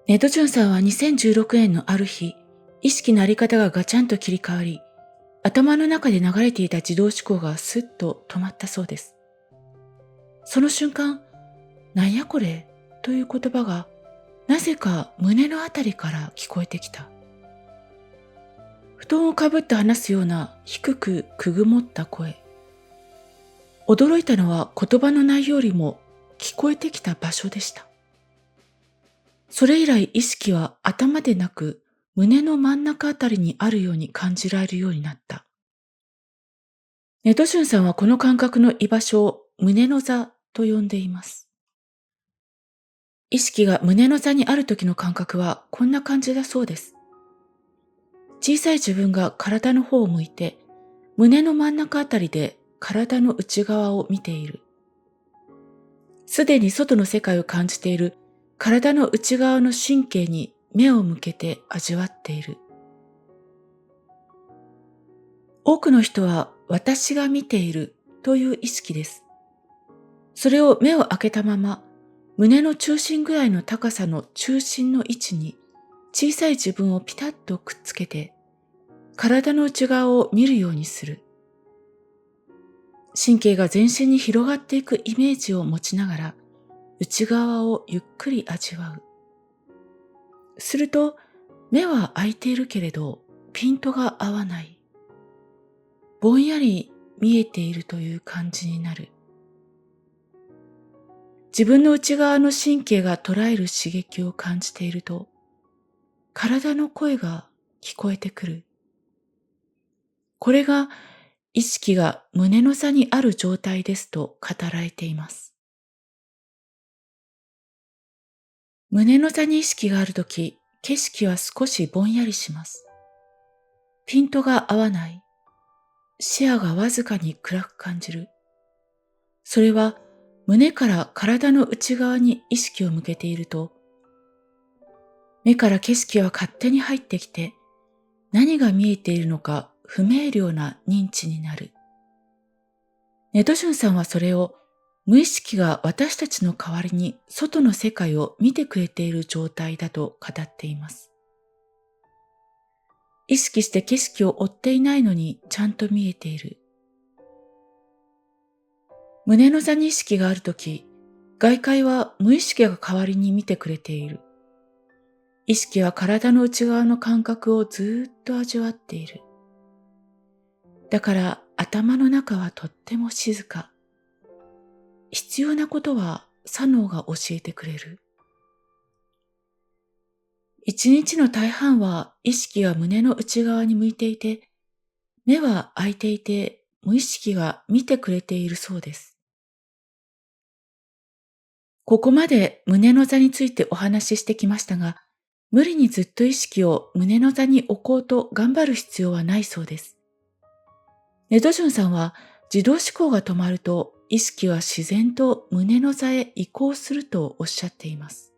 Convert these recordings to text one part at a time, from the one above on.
ネドジュンさんは2016年のある日、意識のあり方がガチャンと切り替わり、頭の中で流れていた自動思考がスッと止まったそうです。その瞬間、なんやこれという言葉がなぜか胸のあたりから聞こえてきた。布団をかぶって話すような低くくぐもった声。驚いたのは言葉の内容よりも聞こえてきた場所でした。それ以来意識は頭でなく胸の真ん中あたりにあるように感じられるようになった。ネトシュンさんはこの感覚の居場所を胸の座と呼んでいます。意識が胸の座にある時の感覚はこんな感じだそうです。小さい自分が体の方を向いて、胸の真ん中あたりで体の内側を見ている。すでに外の世界を感じている体の内側の神経に目を向けて味わっている。多くの人は私が見ているという意識です。それを目を開けたまま、胸の中心ぐらいの高さの中心の位置に小さい自分をピタッとくっつけて、体の内側を見るようにする。神経が全身に広がっていくイメージを持ちながら、内側をゆっくり味わう。すると、目は開いているけれど、ピントが合わない。ぼんやり見えているという感じになる。自分の内側の神経が捉える刺激を感じていると、体の声が聞こえてくる。これが意識が胸の差にある状態ですと語られています。胸の差に意識があるとき、景色は少しぼんやりします。ピントが合わない。視野がわずかに暗く感じる。それは胸から体の内側に意識を向けていると、目から景色は勝手に入ってきて、何が見えているのか不明瞭な認知になる。ネトシュンさんはそれを無意識が私たちの代わりに外の世界を見てくれている状態だと語っています。意識して景色を追っていないのにちゃんと見えている。胸の座に意識があるとき、外界は無意識が代わりに見てくれている。意識は体の内側の感覚をずっと味わっている。だから頭の中はとっても静か。必要なことは左脳が教えてくれる。一日の大半は意識が胸の内側に向いていて、目は開いていて無意識が見てくれているそうです。ここまで胸の座についてお話ししてきましたが、無理にずっと意識を胸の座に置こうと頑張る必要はないそうです。ネドジュンさんは自動思考が止まると意識は自然と胸の座へ移行するとおっしゃっています。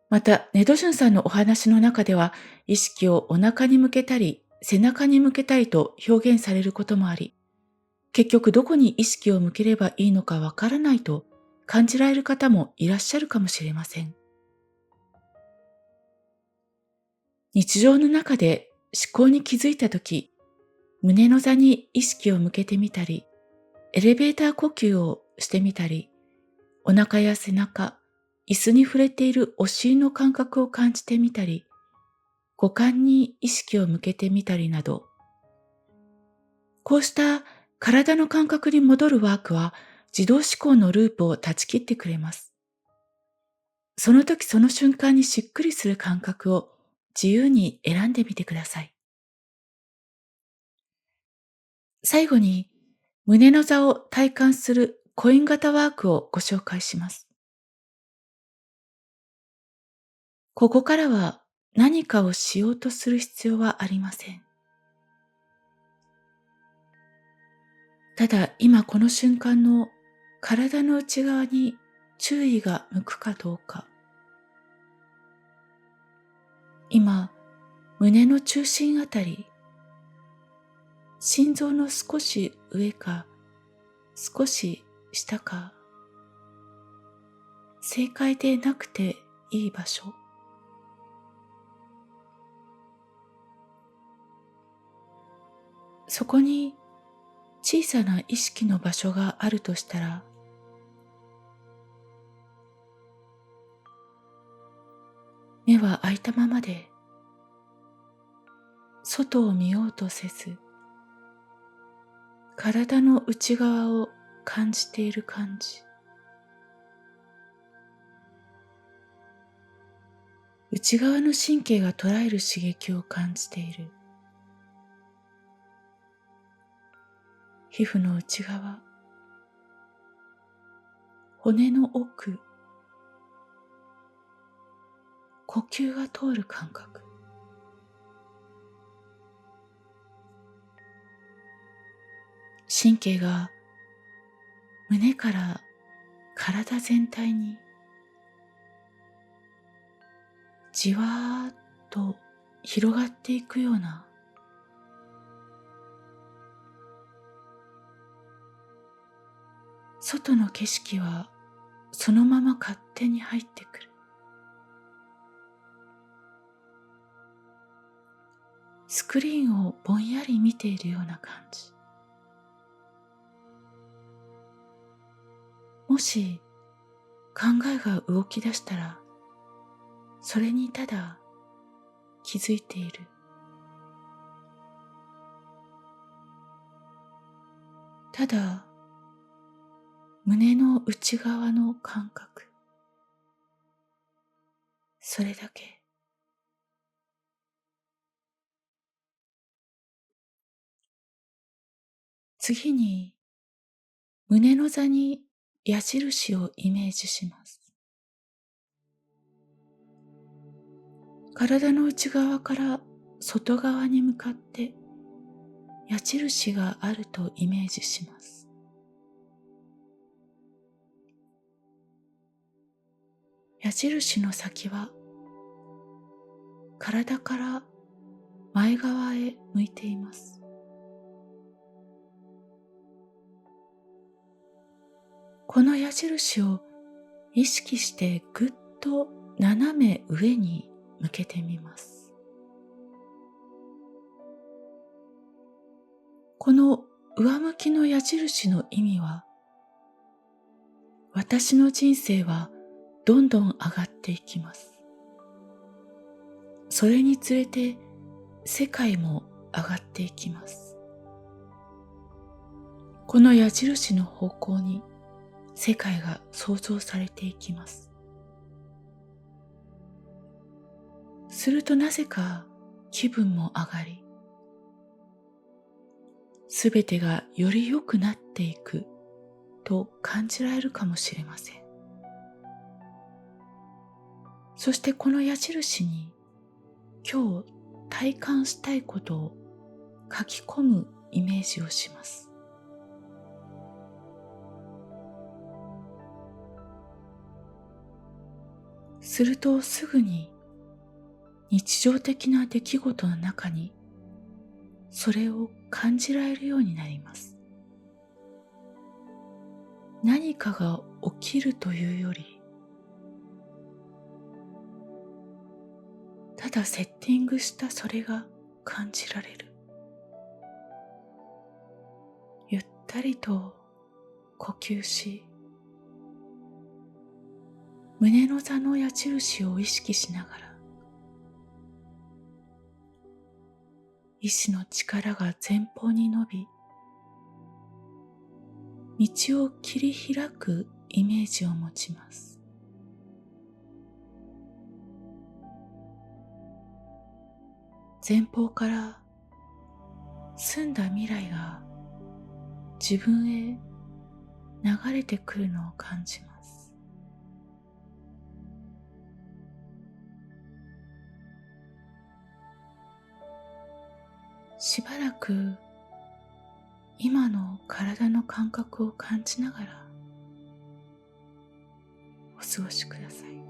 また、ネドジュンさんのお話の中では意識をお腹に向けたり背中に向けたりと表現されることもあり、結局どこに意識を向ければいいのかわからないと感じられる方もいらっしゃるかもしれません。日常の中で思考に気づいたとき、胸の座に意識を向けてみたり、エレベーター呼吸をしてみたり、お腹や背中、椅子に触れているお尻の感覚を感じてみたり、五感に意識を向けてみたりなど、こうした体の感覚に戻るワークは自動思考のループを断ち切ってくれます。その時その瞬間にしっくりする感覚を自由に選んでみてください。最後に、胸の座を体感するコイン型ワークをご紹介します。ここからは何かをしようとする必要はありません。ただ今この瞬間の体の内側に注意が向くかどうか。今、胸の中心あたり、心臓の少し上か少し下か、正解でなくていい場所、そこに小さな意識の場所があるとしたら、目は開いたままで外を見ようとせず、体の内側を感じている感じ。内側の神経が捉える刺激を感じている。皮膚の内側、骨の奥、呼吸が通る感覚。神経が胸から体全体にじわーっと広がっていくような、外の景色はそのまま勝手に入ってくる。スクリーンをぼんやり見ているような感じ。もし考えが動き出したら、それにただ気づいている。ただ胸の内側の感覚、それだけ。次に胸の座に矢印をイメージします。体の内側から外側に向かって矢印があるとイメージします。矢印の先は体から前側へ向いています。この矢印を意識してぐっと斜め上に向けてみます。この上向きの矢印の意味は、私の人生はどんどん上がっていきます。それにつれて世界も上がっていきます。この矢印の方向に世界が創造されていきます。するとなぜか気分も上がり、すべてがより良くなっていくと感じられるかもしれません。そしてこの矢印に今日体感したいことを書き込むイメージをします。するとすぐに日常的な出来事の中にそれを感じられるようになります。何かが起きるというより、ただセッティングしたそれが感じられる。ゆったりと呼吸し、胸の座の矢印を意識しながら、意志の力が前方に伸び、道を切り開くイメージを持ちます。前方から澄んだ未来が自分へ流れてくるのを感じます。しばらく今の体の感覚を感じながらお過ごしください。